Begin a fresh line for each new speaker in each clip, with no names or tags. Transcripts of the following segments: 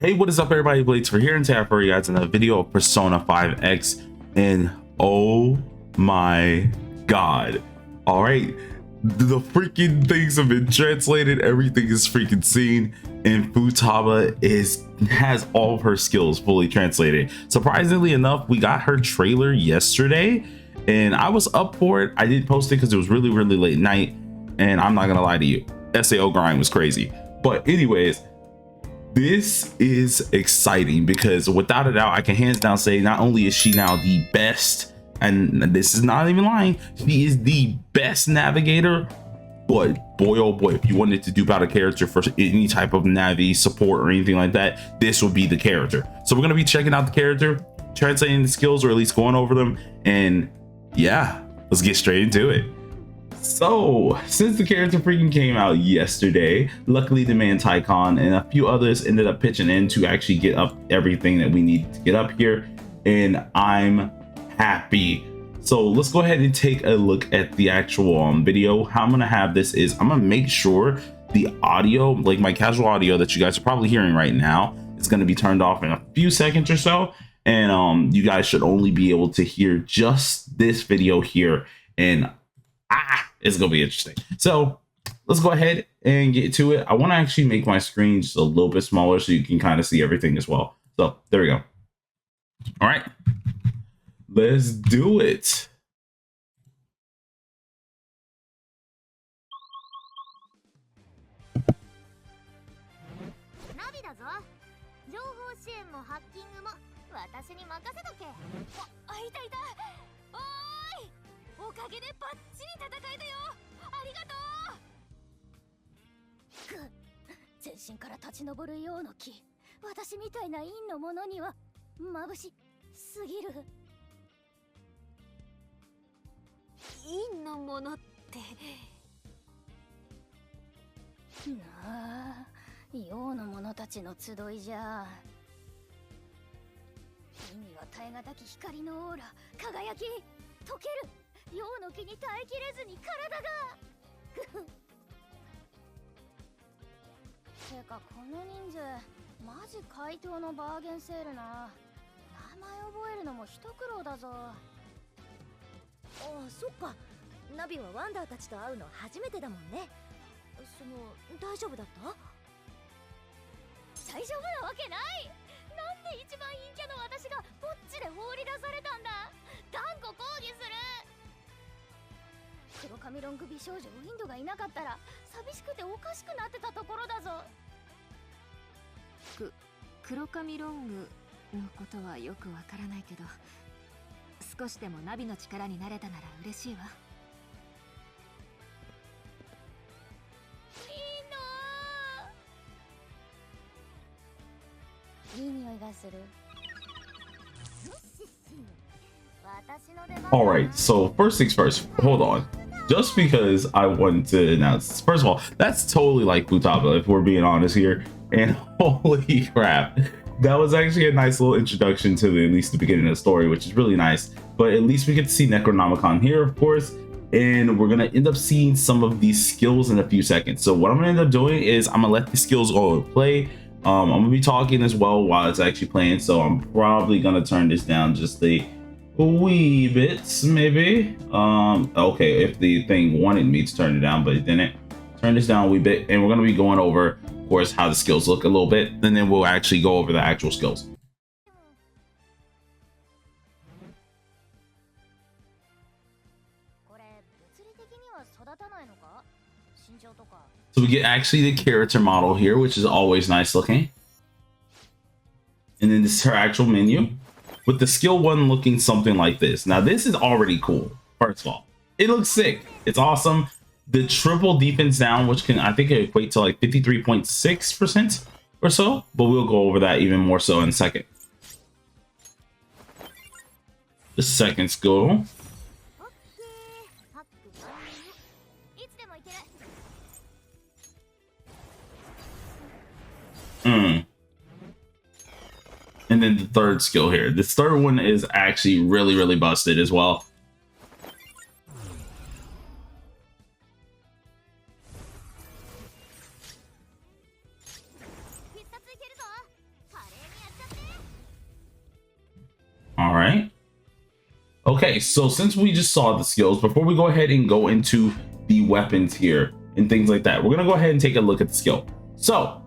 Hey, what is up, everybody? Blades for here, and today for you guys in a video of Persona 5X. And oh my god, all right, the freaking things have been translated, everything is freaking seen, and Futaba has all of her skills fully translated. Surprisingly enough, we got her trailer yesterday and I was up for it. I didn't post it because it was really late night, and I'm not gonna lie to you, SAO grind was crazy. But anyways, this is exciting because without a doubt, I can hands down say not only is she now the best, and this is not even lying, she is the best navigator, but boy oh boy, if you wanted to dupe out a character for any type of Navi support or anything like that, this would be the character. So we're going to be checking out the character, translating the skills, or at least going over them, and yeah, let's get straight into it. So, since the character freaking came out yesterday, luckily the man Tycon and a few others ended up pitching in to actually get up everything that we need to get up here, and I'm happy. So let's go ahead and take a look at the actual video. How I'm gonna have this is I'm gonna make sure the audio, like my casual audio that you guys are probably hearing right now, is gonna be turned off in a few seconds or so, and you guys should only be able to hear just this video here, and it's gonna be interesting. So let's go ahead and get to it. I want to actually make my screen just a little bit smaller so you can kind of see everything as well. So there we go. All right, let's do it.
Navi だぞ。情報支援もハッキングも私に任せとけ。いたいた。おーい。おかげでバッチリ戦えたよ。ありがとう。全身から立ち上るようの木。私みたいな陰のものには眩しすぎる。陰のものって。なあ、陽の者たちの集いじゃ。陰には耐え難き光のオーラ、輝き、溶ける。陽の気に耐えきれずに体がてかこの人数マジ怪盗のバーゲンセールな。名前覚えるのも一苦労だぞ。ああ、そっか。ナビはワンダーたちと会うの初めてだもんね。大丈夫だった？大丈夫なわけない。なんで一番陰キャの私がぼっちで放り出されたんだ。断固抗議する。黒髪ロング美少女ウィンドがいなかったら寂しくておかしくなってたところだぞ。
黒髪ロングのことはよくわからないけど、少しでもナビの力になれたなら嬉しいわ。
いい匂いがする。
All right, so first things first, hold on. Just because I wanted to announce, first of all, that's totally like Futaba, if we're being honest here. And holy crap, that was actually a nice little introduction to at least the beginning of the story, which is really nice. But at least we get to see Necronomicon here, of course, and we're gonna end up seeing some of these skills in a few seconds. So what I'm gonna end up doing is I'm gonna let the skills go and play. I'm gonna be talking as well while it's actually playing, so I'm probably gonna turn this down just a wee bit, maybe. Okay, if the thing wanted me to turn it down, but it didn't. Turn this down a wee bit, and we're gonna be going over, of course, how the skills look a little bit, and then we'll actually go over the actual skills. So we get actually the character model here, which is always nice looking. And then this is her actual menu, with the skill one looking something like this. Now this is already cool. First of all, it looks sick. It's awesome. The triple defense down, which can, I think, equate to like 53.6% or so, but we'll go over that even more so in a second. The second skill. And then the third skill here. This third one is actually really busted as well. right. Okay, so since we just saw the skills, before we go ahead and go into the weapons here and things like that, we're gonna go ahead and take a look at the skill. So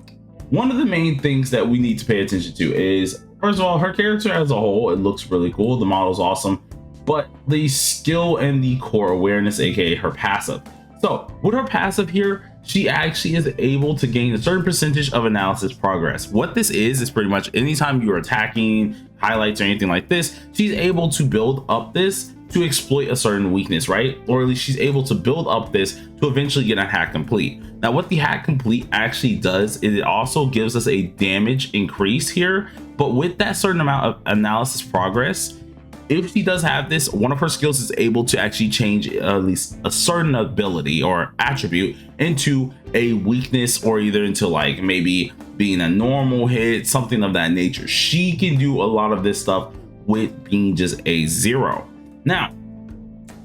one of the main things that we need to pay attention to is, first of all, her character as a whole, it looks really cool. The model's awesome, but the skill and the core awareness, aka her passive. So with her passive here, she actually is able to gain a certain percentage of analysis progress. What this is pretty much anytime you're attacking, highlights, or anything like this, she's able to build up this to exploit a certain weakness, right? Or at least she's able to build up this to eventually get a hack complete. Now what the hack complete actually does is it also gives us a damage increase here, but with that certain amount of analysis progress, if she does have this, one of her skills is able to actually change at least a certain ability or attribute into a weakness, or either into like maybe being a normal hit, something of that nature. She can do a lot of this stuff with being just a 0. Now,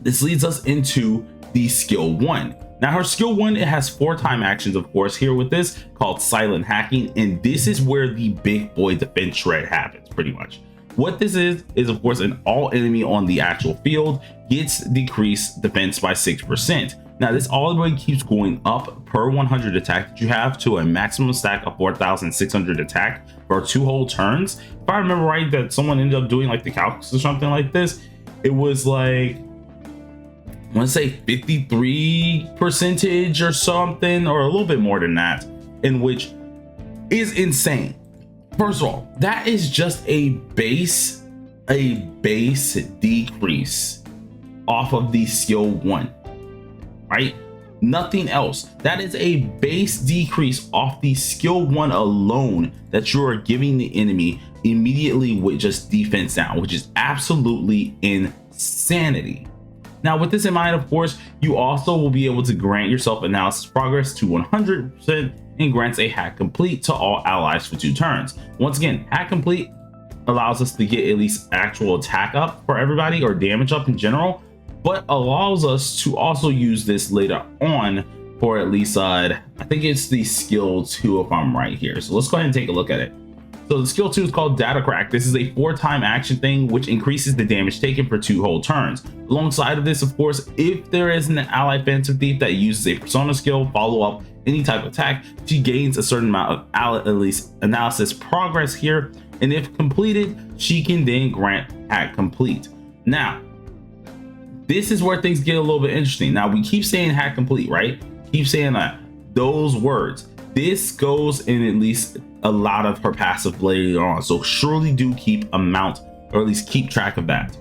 this leads us into the skill 1. Now her skill 1, it has 4 time actions, of course, here with this called silent hacking. And this is where the big boy defense shred happens pretty much. What this is of course an all enemy on the actual field gets decreased defense by 6%. Now this all the way keeps going up per 100 attack that you have to a maximum stack of 4,600 attack for 2 whole turns. If I remember right, that someone ended up doing like the calculus or something like this, it was like, I want to say 53% or something, or a little bit more than that, in which is insane. First of all, that is just a base decrease off of the skill 1, right? Nothing else. That is a base decrease off the skill 1 alone that you are giving the enemy immediately with just defense down, which is absolutely insanity. Now with this in mind, of course, you also will be able to grant yourself analysis progress to 100% and grants a hack complete to all allies for 2 turns. Once again, hack complete allows us to get at least actual attack up for everybody, or damage up in general, but allows us to also use this later on for at least I think it's the skill 2 if I'm right here. So let's go ahead and take a look at it. So the skill 2 is called Data Crack. This is a 4-time action thing which increases the damage taken for 2 whole turns. Alongside of this, of course, if there is an ally Phantom Thief that uses a persona skill, follow up, any type of attack, she gains a certain amount of at least analysis progress here, and if completed, she can then grant hack complete. Now, this is where things get a little bit interesting. Now we keep saying hack complete, right? Keep saying that, those words. This goes in at least a lot of her passive later on, so surely do keep amount, or at least keep track of that.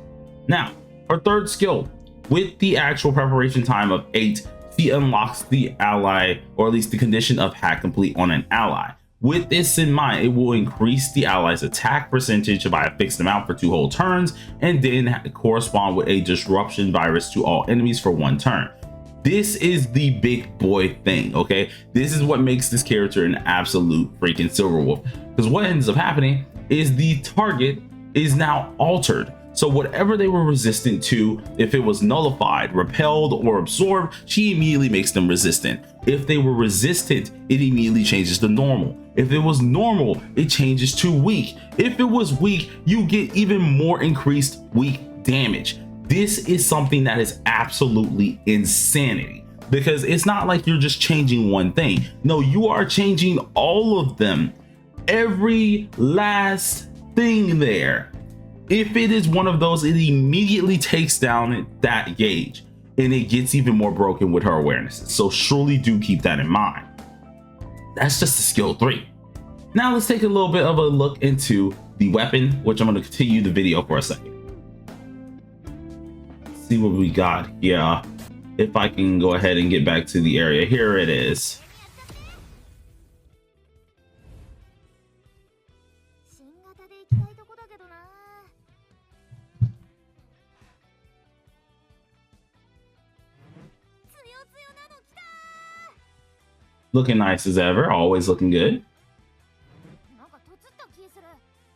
Now, her third skill, with the actual preparation time of 8, she unlocks the ally, or at least the condition of hack complete on an ally. With this in mind, it will increase the ally's attack percentage by a fixed amount for 2 whole turns, and then correspond with a disruption virus to all enemies for 1 turn. This is the big boy thing, okay? This is what makes this character an absolute freaking Silverwolf, because what ends up happening is the target is now altered. So whatever they were resistant to, if it was nullified, repelled, or absorbed, she immediately makes them resistant. If they were resistant, it immediately changes to normal. If it was normal, it changes to weak. If it was weak, you get even more increased weak damage. This is something that is absolutely insanity, because it's not like you're just changing one thing. No, you are changing all of them. Every last thing there. If it is one of those, it immediately takes down that gauge, and it gets even more broken with her awarenesses. So surely do keep that in mind. That's just the skill 3. Now let's take a little bit of a look into the weapon, which I'm going to continue the video for a second. See what we got here. If I can go ahead and get back to the area, here it is. Looking nice as ever, always looking good.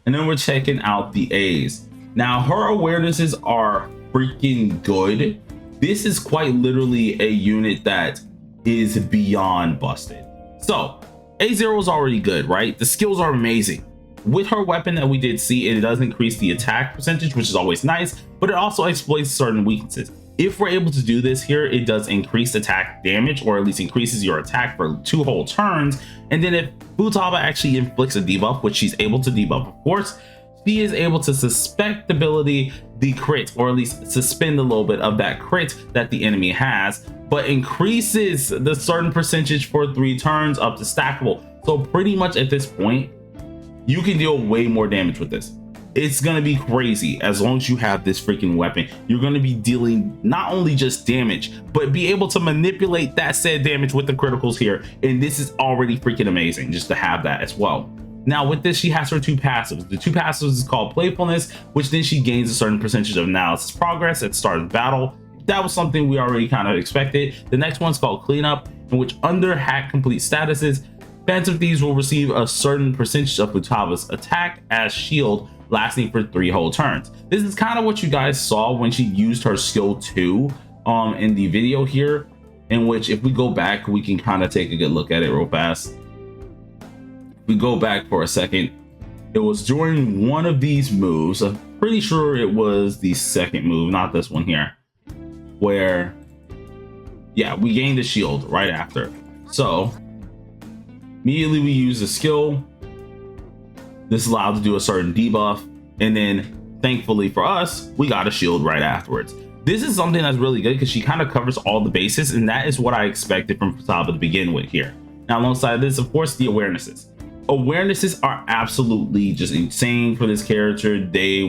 And then we're checking out the A's. Now her awarenesses are freaking good. This is quite literally a unit that is beyond busted. So A0 is already good, right? The skills are amazing. with her weapon that we did see, it does increase the attack percentage, which is always nice, but it also exploits certain weaknesses. If we're able to do this here, it does increase attack damage, or at least increases your attack for 2 whole turns. And then if Futaba actually inflicts a debuff, which she's able to debuff, of course, she is able to suspectability the crit, or at least suspend a little bit of that crit that the enemy has, but increases the certain percentage for 3 turns up to stackable. So pretty much at this point, you can deal way more damage with this. It's gonna be crazy. As long as you have this freaking weapon, you're gonna be dealing not only just damage, but be able to manipulate that said damage with the criticals here. And this is already freaking amazing just to have that as well. Now with this, she has her 2 passives. The 2 passives is called Playfulness, which then she gains a certain percentage of analysis progress at the start of the battle. That was something we already kind of expected. The next one's called Cleanup, in which under hack complete statuses, Phantom Thieves will receive a certain percentage of Futaba's attack as shield, lasting for 3 whole turns. This is kind of what you guys saw when she used her skill 2 in the video here, in which if we go back, we can kind of take a good look at it real fast. If we go back for a second, it was during one of these moves, I'm pretty sure it was the second move, not this one here, where yeah, we gained a shield right after. So immediately we use the skill. This allowed to do a certain debuff, and then thankfully for us, we got a shield right afterwards. This is something that's really good because she kind of covers all the bases, and that is what I expected from Futaba to begin with here. Now alongside this, of course, the awarenesses. Awarenesses are absolutely just insane for this character. They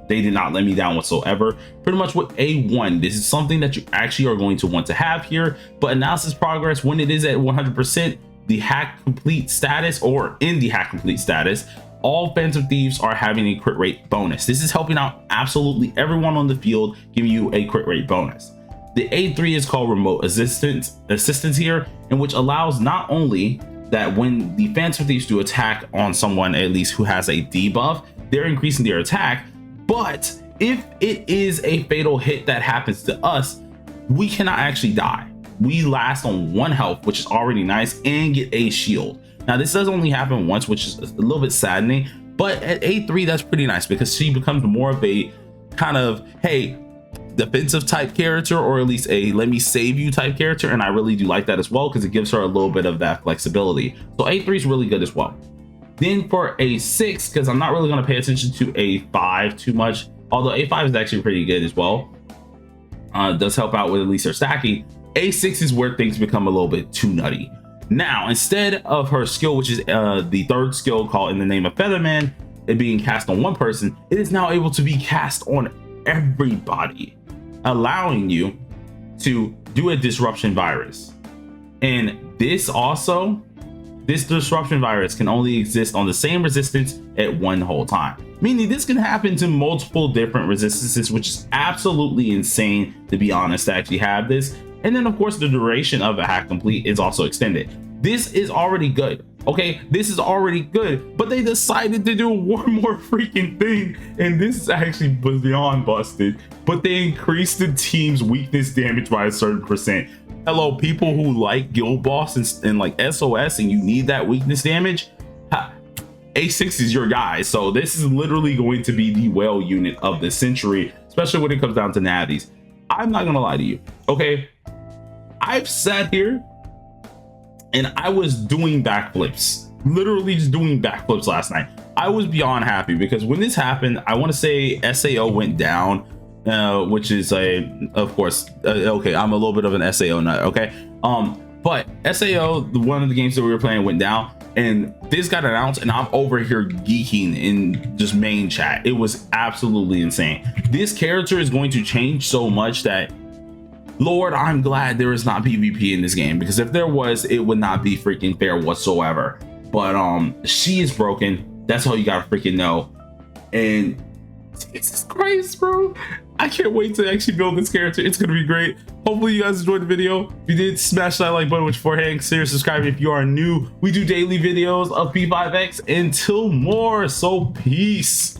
did not let me down whatsoever. Pretty much with A1, this is something that you actually are going to want to have here, but analysis progress, when it is at 100%, the hack complete status, or in the hack complete status, all Phantom Thieves are having a crit rate bonus. This is helping out absolutely everyone on the field, giving you a crit rate bonus. The A3 is called Remote Assistance here, in which allows not only that when the Phantom Thieves do attack on someone, at least who has a debuff, they're increasing their attack, but if it is a fatal hit that happens to us, we cannot actually die. We last on 1 health, which is already nice, and get a shield. Now this does only happen once, which is a little bit saddening, but at A3 that's pretty nice because she becomes more of a kind of, hey, defensive type character, or at least a let me save you type character, and I really do like that as well because it gives her a little bit of that flexibility. So A3 is really good as well. Then for A6, because I'm not really going to pay attention to A5 too much, although A5 is actually pretty good as well, it does help out with at least her stacking. A6 is where things become a little bit too nutty. Now instead of her skill, which is the 3rd skill called In the Name of Featherman, it being cast on 1 person, it is now able to be cast on everybody, allowing you to do a disruption virus. And this disruption virus can only exist on the same resistance at 1 whole time, meaning this can happen to multiple different resistances, which is absolutely insane, to be honest, to actually have this. And then of course the duration of a hack complete is also extended. This is already good. Okay, this is already good, but they decided to do one more freaking thing, and this is actually beyond busted. But they increased the team's weakness damage by a certain percent. Hello, people who like Guild Boss and like SOS, and you need that weakness damage, A6 is your guy. So this is literally going to be the whale unit of the century, especially when it comes down to navies. I'm not gonna lie to you, okay? I've sat here and I was doing backflips, literally just doing backflips last night. I was beyond happy because when this happened, I want to say SAO went down, which is of course, okay, I'm a little bit of an SAO nut, okay? But SAO, one of the games that we were playing, went down, and this got announced, and I'm over here geeking in just main chat. It was absolutely insane. This character is going to change so much that, Lord, I'm glad there is not PvP in this game, because if there was, it would not be freaking fair whatsoever. But she is broken. That's all you gotta freaking know. And Jesus Christ, bro, I can't wait to actually build this character. It's gonna be great. Hopefully you guys enjoyed the video. If you did, smash that like button, which beforehand, consider subscribing if you are new. We do daily videos of P5X until more, so peace.